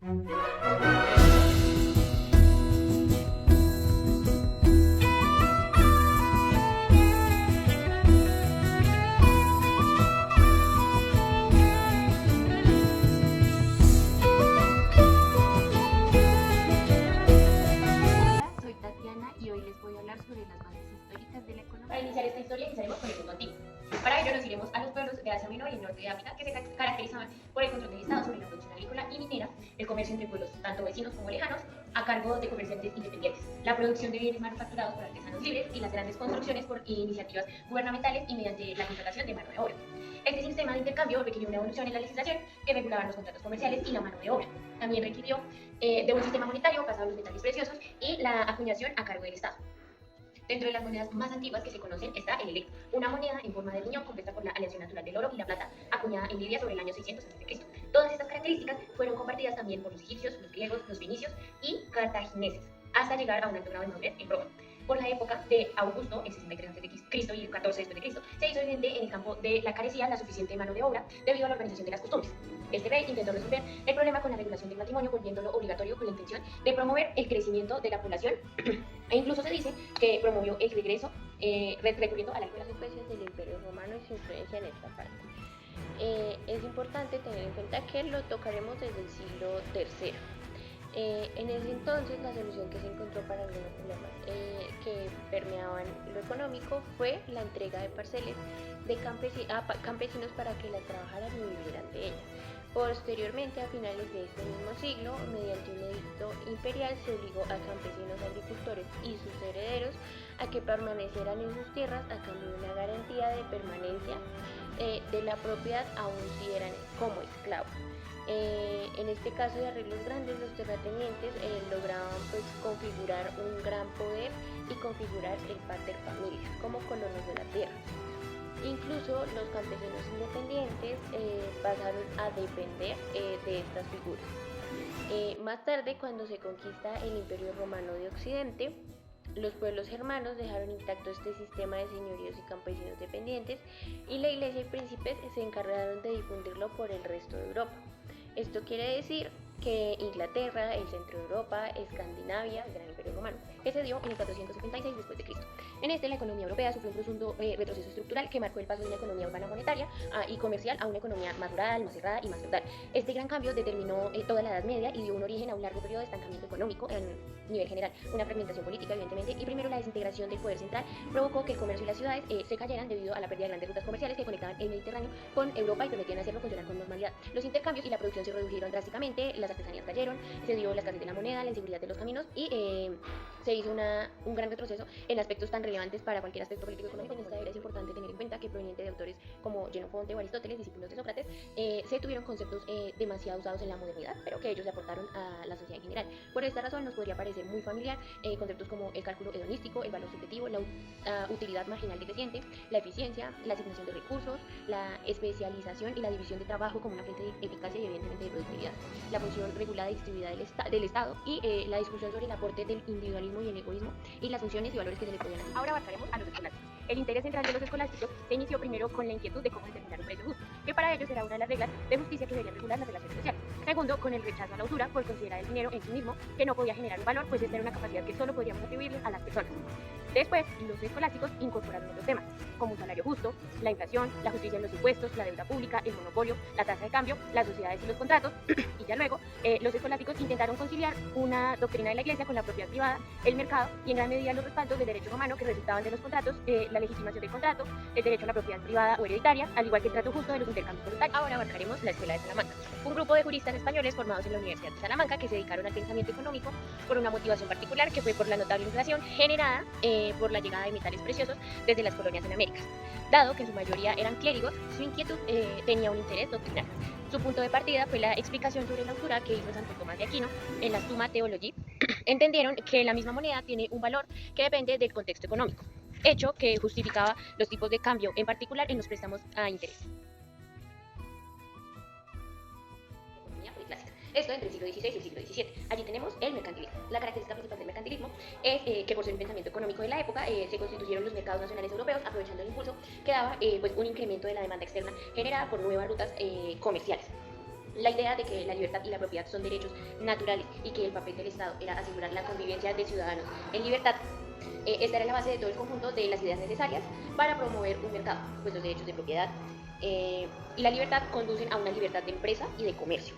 Soy Tatiana y hoy les voy a hablar sobre las bases históricas de la economía. Para iniciar esta historia iniciaremos con el mundo antiguo. Para ello nos iremos a los pueblos de Asia Menor y el norte de África que se caracterizaban por el control del Estado sobre la producción agrícola y minera, el comercio entre pueblos tanto vecinos como lejanos, a cargo de comerciantes independientes, la producción de bienes manufacturados por artesanos libres y las grandes construcciones por iniciativas gubernamentales y mediante la contratación de mano de obra. Este sistema de intercambio requirió una evolución en la legislación que regulaba los contratos comerciales y la mano de obra. También requirió de un sistema monetario basado en los metales preciosos y la acuñación a cargo del Estado. Dentro de las monedas más antiguas que se conocen está el electro, una moneda en forma de riñón compuesta por la aleación natural del oro y la plata, acuñada en Libia sobre el año 600 a.C. Todas estas características fueron compartidas también por los egipcios, los griegos, los fenicios y cartagineses, hasta llegar a un alto grado de madurez en Roma. Por la época de Augusto, en 63 a.C. y el 14 después de Cristo, se hizo evidente en el campo de la carecía la suficiente mano de obra debido a la organización de las costumbres. Este rey intentó resolver el problema con la regulación del matrimonio, volviéndolo obligatorio con la intención de promover el crecimiento de la población e incluso se dice que promovió el regreso recurriendo a la Las especies del Imperio Romano y su influencia en esta parte. Es importante tener en cuenta que lo tocaremos desde el siglo III. En ese entonces la solución que se encontró para algunos problemas que permeaban lo económico fue la entrega de parcelas de campesinos para que las trabajaran y vivieran de ellas. Posteriormente, a finales de este mismo siglo, mediante un edicto imperial se obligó a campesinos, agricultores y sus herederos a que permanecieran en sus tierras a cambio de una garantía de permanencia de la propiedad aun si eran como esclavos. En este caso de arreglos grandes, los terratenientes lograban configurar un gran poder y configurar el pater familias como colonos de la tierra. Incluso los campesinos independientes pasaron a depender de estas figuras. Más tarde, cuando se conquista el Imperio Romano de Occidente, los pueblos germanos dejaron intacto este sistema de señoríos y campesinos dependientes y la iglesia y príncipes se encargaron de difundirlo por el resto de Europa. Esto quiere decir que Inglaterra, el centro de Europa, Escandinavia, el Gran Imperio Romano, que se dio en el 476 después de Cristo. En este, la economía europea sufrió un profundo retroceso estructural que marcó el paso de una economía urbana monetaria y comercial a una economía más rural, más cerrada y más feudal. Este gran cambio determinó toda la Edad Media y dio un origen a un largo periodo de estancamiento económico a nivel general, una fragmentación política, evidentemente, y primero la desintegración del poder central provocó que el comercio y las ciudades se cayeran debido a la pérdida de grandes rutas comerciales que conectaban el Mediterráneo con Europa y permitían hacerlo funcionar con normalidad. Los intercambios y la producción se redujeron drásticamente, las artesanías cayeron, se dio la escasez de la moneda, la inseguridad de los caminos y se hizo un gran retroceso en aspectos tan relevantes para cualquier aspecto político económico. En esta era es importante tener en cuenta que proveniente de autores como Xenofonte o Aristóteles, discípulos de Sócrates, se tuvieron conceptos demasiado usados en la modernidad, pero que ellos le aportaron a la sociedad en general. Por esta razón nos podría parecer muy familiar conceptos como el cálculo hedonístico, el valor subjetivo, la utilidad marginal decreciente, la eficiencia, la asignación de recursos, la especialización y la división de trabajo como una fuente de eficacia y evidentemente de productividad, la función regulada y distribuida del Estado y la discusión sobre el aporte del individualismo y el egoísmo y las funciones y valores que se le podían asignar. Ahora abarcaremos a los escolásticos. El interés central de los escolásticos se inició primero con la inquietud de cómo determinar un precio justo, que para ellos era una de las reglas de justicia que debían regular las relaciones sociales. Segundo, con el rechazo a la usura por considerar el dinero en sí mismo que no podía generar un valor, pues esta era una capacidad que solo podríamos atribuirle a las personas. Después, los escolásticos incorporaron otros temas, como un salario justo, la inflación, la justicia en los impuestos, la deuda pública, el monopolio, la tasa de cambio, las sociedades y los contratos, y ya luego, los escolásticos intentaron conciliar una doctrina de la Iglesia con la propiedad privada, el mercado y en gran medida los respaldos del derecho romano que resultaban de los contratos, la legitimación del contrato, el derecho a la propiedad privada o hereditaria, al igual que el trato justo de los intercambios voluntarios. Ahora abarcaremos la Escuela de Salamanca, un grupo de juristas españoles formados en la Universidad de Salamanca que se dedicaron al pensamiento económico por una motivación particular que fue por la notable inflación generada por la llegada de metales preciosos desde las colonias en América. Dado que en su mayoría eran clérigos, su inquietud tenía un interés doctrinal. Su punto de partida fue la explicación sobre la usura que hizo Santo Tomás de Aquino en la Summa Theologiae. Entendieron que la misma moneda tiene un valor que depende del contexto económico, hecho que justificaba los tipos de cambio, en particular en los préstamos a interés. Esto entre el siglo XVI y el siglo XVII. Allí tenemos el mercantilismo. La característica principal del mercantilismo es que por ser un pensamiento económico de la época se constituyeron los mercados nacionales europeos aprovechando el impulso que daba un incremento de la demanda externa generada por nuevas rutas comerciales. La idea de que la libertad y la propiedad son derechos naturales y que el papel del Estado era asegurar la convivencia de ciudadanos en libertad. Esta era la base de todo el conjunto de las ideas necesarias para promover un mercado, pues los derechos de propiedad y la libertad conducen a una libertad de empresa y de comercio.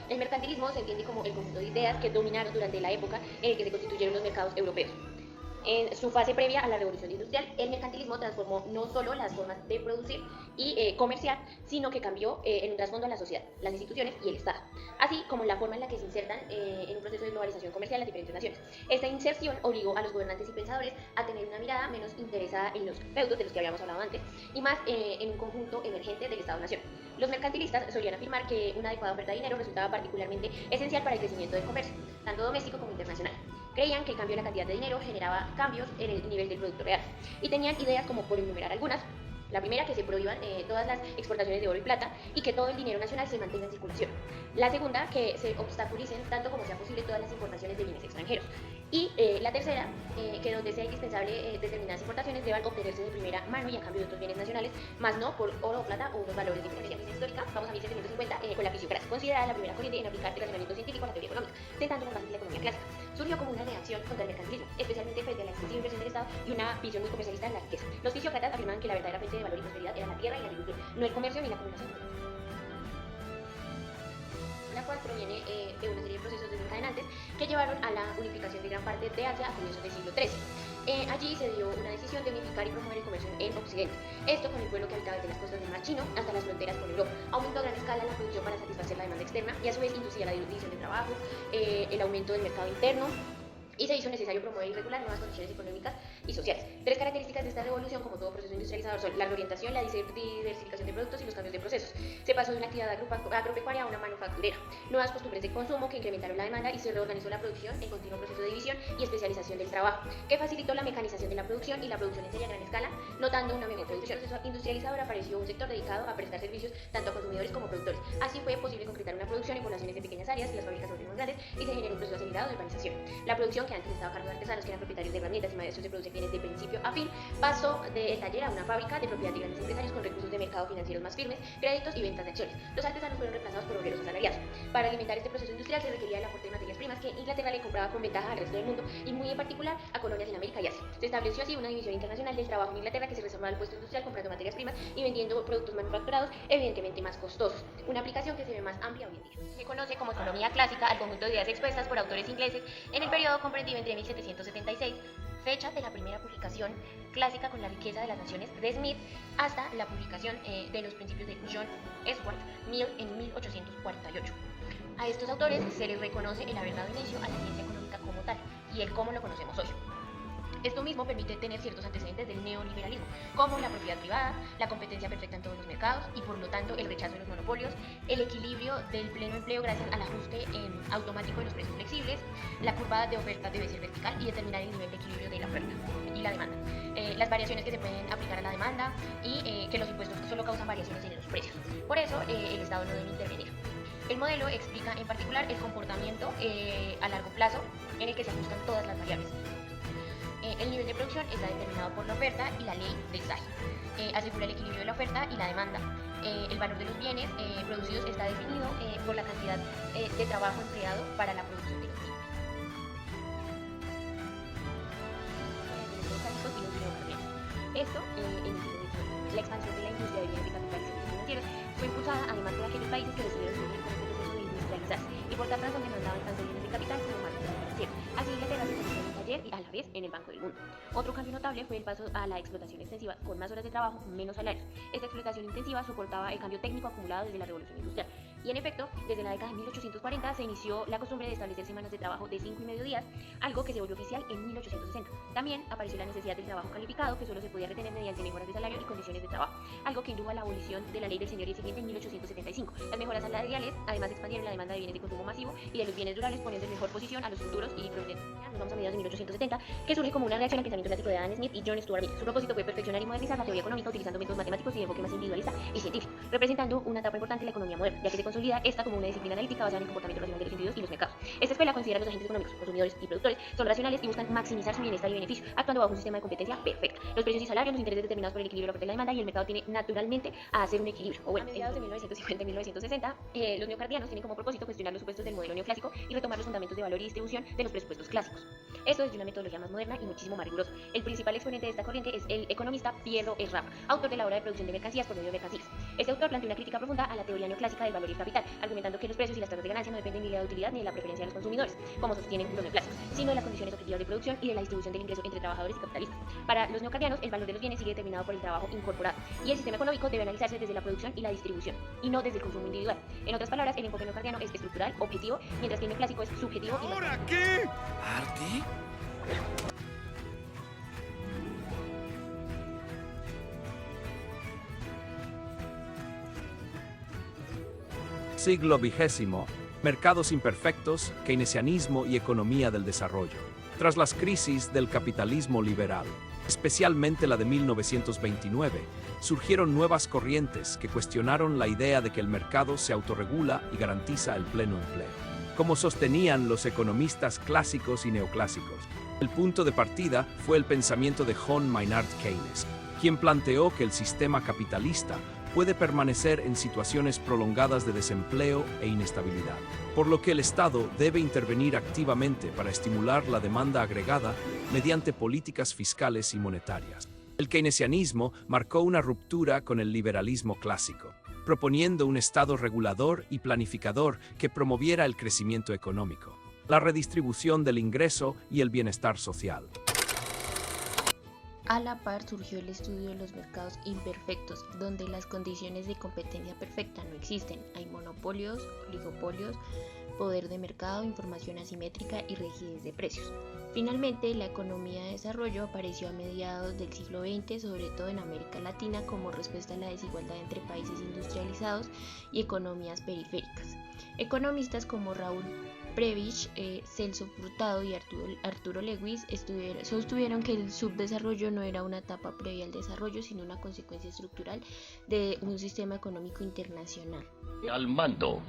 El mercantilismo se entiende como el conjunto de ideas que dominaron durante la época en la que se constituyeron los mercados europeos. En su fase previa a la revolución industrial, el mercantilismo transformó no solo las formas de producir y comerciar, sino que cambió en un trasfondo a la sociedad, las instituciones y el Estado, así como la forma en la que se insertan en un proceso de globalización comercial las diferentes naciones. Esta inserción obligó a los gobernantes y pensadores a tener una mirada menos interesada en los feudos de los que habíamos hablado antes y más en un conjunto emergente del Estado-nación. Los mercantilistas solían afirmar que una adecuada oferta de dinero resultaba particularmente esencial para el crecimiento del comercio, tanto doméstico como internacional. Creían que el cambio de la cantidad de dinero generaba cambios en el nivel del producto real y tenían ideas como, por enumerar algunas, la primera, que se prohíban todas las exportaciones de oro y plata y que todo el dinero nacional se mantenga en circulación. La segunda, que se obstaculicen tanto como sea posible todas las importaciones de bienes extranjeros. Y la tercera, que donde sea indispensable determinadas importaciones deban obtenerse de primera mano y a cambio de otros bienes nacionales, más no por oro o plata o unos valores diferentes. En histórica, vamos a 1750 con la fisiocracia, considerada la primera corriente en aplicar el razonamiento científico a la teoría económica, sentando las bases de la economía clásica. Surgió como una reacción contra el mercantilismo, especialmente frente a la excesiva inversión del Estado y una visión muy comercialista de la riqueza. Los fisiócratas afirman que la verdadera fuente de valor y prosperidad era la tierra y la agricultura, no el comercio ni la acumulación, la cual proviene de una serie de procesos desencadenantes que llevaron a la unificación de gran parte de Asia a comienzos del siglo XIII. Allí se dio una decisión de unificar y promover el comercio en Occidente. Esto con el pueblo que habitaba desde las costas del Mar Chino hasta las fronteras con Europa. Aumentó a gran escala la producción para satisfacer la demanda externa y a su vez inducía la división de trabajo, el aumento del mercado interno, y se hizo necesario promover y regular nuevas condiciones económicas y sociales. Tres características de esta revolución, como todo proceso industrializador, son la reorientación, la diversificación de productos y los cambios de procesos. Se pasó de una actividad agropecuaria a una manufacturera, nuevas costumbres de consumo que incrementaron la demanda y se reorganizó la producción en continuo proceso de división y especialización del trabajo, que facilitó la mecanización de la producción y la producción en serie a gran escala, notando una mejor producción. En el proceso industrializador apareció un sector dedicado a prestar servicios tanto a consumidores como a productores. Así fue posible concretar una producción en poblaciones de pequeñas áreas, las fábricas más grandes, y se generó un proceso acelerado de urbanización. La producción, que antes estaba a cargo de artesanos que eran propietarios de herramientas y maestros de producir bienes de principio a fin, pasó del taller a una fábrica de propiedad de grandes empresarios con recursos de mercado financieros más firmes, créditos y ventas de acciones. Los artesanos fueron reemplazados por obreros asalariados. Para alimentar este proceso industrial se requería el aporte de materias primas que Inglaterra le compraba con ventaja al resto del mundo y muy en particular a colonias en América y Asia. Se estableció así una división internacional del trabajo en Inglaterra que se reservaba al puesto industrial comprando materias primas y vendiendo productos manufacturados evidentemente más costosos, una aplicación que se ve más amplia hoy en día. Se conoce como economía clásica al conjunto de ideas expuestas por autores ingleses en el periodo comprendido entre 1776, fecha de la primera publicación clásica con la riqueza de las naciones de Smith, hasta la publicación de los principios de John Stuart Mill en 1848. A estos autores se les reconoce el haber dado inicio a la ciencia económica como tal y el cómo lo conocemos hoy. Esto mismo permite tener ciertos antecedentes del neoliberalismo, como la propiedad privada, la competencia perfecta en todos los mercados y por lo tanto el rechazo de los monopolios, el equilibrio del pleno empleo gracias al ajuste automático de los precios flexibles, la curva de oferta debe ser vertical y determinar el nivel de equilibrio de la oferta y la demanda, las variaciones que se pueden aplicar a la demanda y que los impuestos solo causan variaciones en los precios. Por eso el Estado no debe intervenir. El modelo explica en particular el comportamiento a largo plazo en el que se ajustan todas las variables. El nivel de producción está determinado por la oferta y la ley del SAI. Asegura el equilibrio de la oferta y la demanda. El valor de los bienes producidos está definido por la cantidad de trabajo empleado para la producción de los mismos. Esto en el siglo XIX. La expansión de la industria de bienes de capitales y financieros fue impulsada además por aquellos países que decidieron seguir con este proceso de industrializarse y por tanto donde demandaban tanto bienes de capital como marcas financieras. Así Inglaterra se convirtió en un taller y a la vez en el Banco del Mundo. Otro cambio notable fue el paso a la explotación extensiva con más horas de trabajo, menos salarios. Esta explotación intensiva soportaba el cambio técnico acumulado desde la revolución industrial. Y en efecto, desde la década de 1840 se inició la costumbre de establecer semanas de trabajo de 5,5 días, algo que se volvió oficial en 1860. También apareció la necesidad del trabajo calificado, que solo se podía retener mediante mejoras de salario y condiciones de trabajo, algo que indujo a la abolición de la ley del señorío siguiente en 1875. Las mejoras salariales además expandieron la demanda de bienes de consumo masivo y de los bienes durables, poniendo en mejor posición a los futuros y prominentes. Nos vamos a mediados de 1870, que surge como una reacción al pensamiento clásico de Adam Smith y John Stuart Mill. Su propósito fue perfeccionar y modernizar la teoría económica utilizando métodos matemáticos y de enfoque más individualista y científico, representando una etapa importante en la economía moderna, ya que se consolida esta como una disciplina analítica basada en el comportamiento racional de los individuos y los mercados. Esta escuela considera a los agentes económicos, consumidores y productores, son racionales y buscan maximizar su bienestar y beneficio, actuando bajo un sistema de competencia perfecta. Los precios y salarios, los intereses determinados por el equilibrio de la oferta y la demanda, y el mercado tiene naturalmente a hacer un equilibrio. O bueno, a mediados de 1950 y 1960, los neocardianos tienen como propósito cuestionar los supuestos del modelo neoclásico y retomar los fundamentos de valor y distribución de los presupuestos clásicos. Esto es de una metodología más moderna y muchísimo más rigurosa. El principal exponente de esta corriente es el economista Piero Errap, autor de la obra de producción de mercancías por medio de mercancías. Este autor plantea una crítica profunda a la teoría neoclásica del valor y el capital, argumentando que los precios y las tasas de ganancia no dependen ni de la utilidad ni de la preferencia de los consumidores, como sostienen los neoclásicos, sino de las condiciones objetivas de producción y de la distribución del ingreso entre trabajadores y capitalistas. Para los neocardianos, el valor de los bienes sigue determinado por el trabajo incorporado, y el sistema económico debe analizarse desde la producción y la distribución, y no desde el consumo individual. En otras palabras, el enfoque neocardiano es estructural, objetivo, mientras que el neoclásico es subjetivo y ¿Ahora qué? ¿Arte? Siglo XX. Mercados imperfectos, keynesianismo y economía del desarrollo. Tras las crisis del capitalismo liberal, especialmente la de 1929, surgieron nuevas corrientes que cuestionaron la idea de que el mercado se autorregula y garantiza el pleno empleo, como sostenían los economistas clásicos y neoclásicos. El punto de partida fue el pensamiento de John Maynard Keynes, quien planteó que el sistema capitalista puede permanecer en situaciones prolongadas de desempleo e inestabilidad, por lo que el Estado debe intervenir activamente para estimular la demanda agregada mediante políticas fiscales y monetarias. El keynesianismo marcó una ruptura con el liberalismo clásico, proponiendo un Estado regulador y planificador que promoviera el crecimiento económico, la redistribución del ingreso y el bienestar social. A la par surgió el estudio de los mercados imperfectos, donde las condiciones de competencia perfecta no existen. Hay monopolios, oligopolios, poder de mercado, información asimétrica y rigidez de precios. Finalmente, la economía de desarrollo apareció a mediados del siglo XX, sobre todo en América Latina, como respuesta a la desigualdad entre países industrializados y economías periféricas. Economistas como Raúl Prebisch, Celso Furtado y Arturo Lewis sostuvieron que el subdesarrollo no era una etapa previa al desarrollo, sino una consecuencia estructural de un sistema económico internacional. Al mando.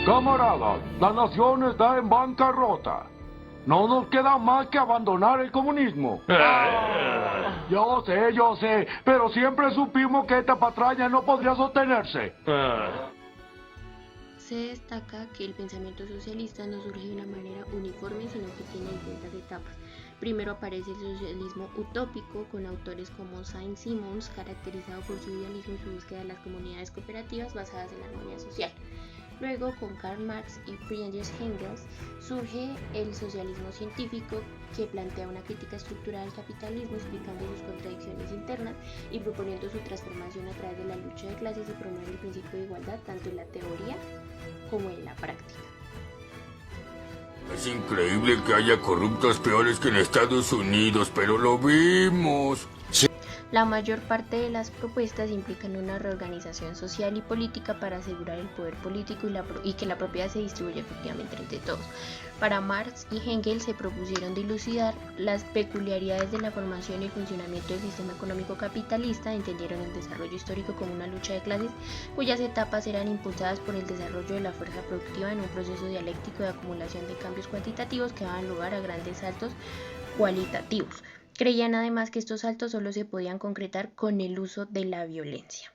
Camaradas, la nación está en bancarrota. No nos queda más que abandonar el comunismo. Yo sé, pero siempre supimos que esta patraña no podría sostenerse. Se destaca que el pensamiento socialista no surge de una manera uniforme, sino que tiene distintas etapas. Primero aparece el socialismo utópico, con autores como Saint-Simons, caracterizado por su idealismo y su búsqueda de las comunidades cooperativas basadas en la armonía social. Luego, con Karl Marx y Friedrich Engels, surge el socialismo científico, que plantea una crítica estructural al capitalismo, explicando sus contradicciones internas y proponiendo su transformación a través de la lucha de clases y promover el principio de igualdad tanto en la teoría como en la práctica. Es increíble que haya corruptos peores que en Estados Unidos, pero lo vimos. La mayor parte de las propuestas implican una reorganización social y política para asegurar el poder político y que la propiedad se distribuya efectivamente entre todos. Para Marx y Engels se propusieron dilucidar las peculiaridades de la formación y el funcionamiento del sistema económico capitalista, entendieron el desarrollo histórico como una lucha de clases cuyas etapas eran impulsadas por el desarrollo de la fuerza productiva en un proceso dialéctico de acumulación de cambios cuantitativos que daban lugar a grandes saltos cualitativos. Creían además que estos saltos solo se podían concretar con el uso de la violencia.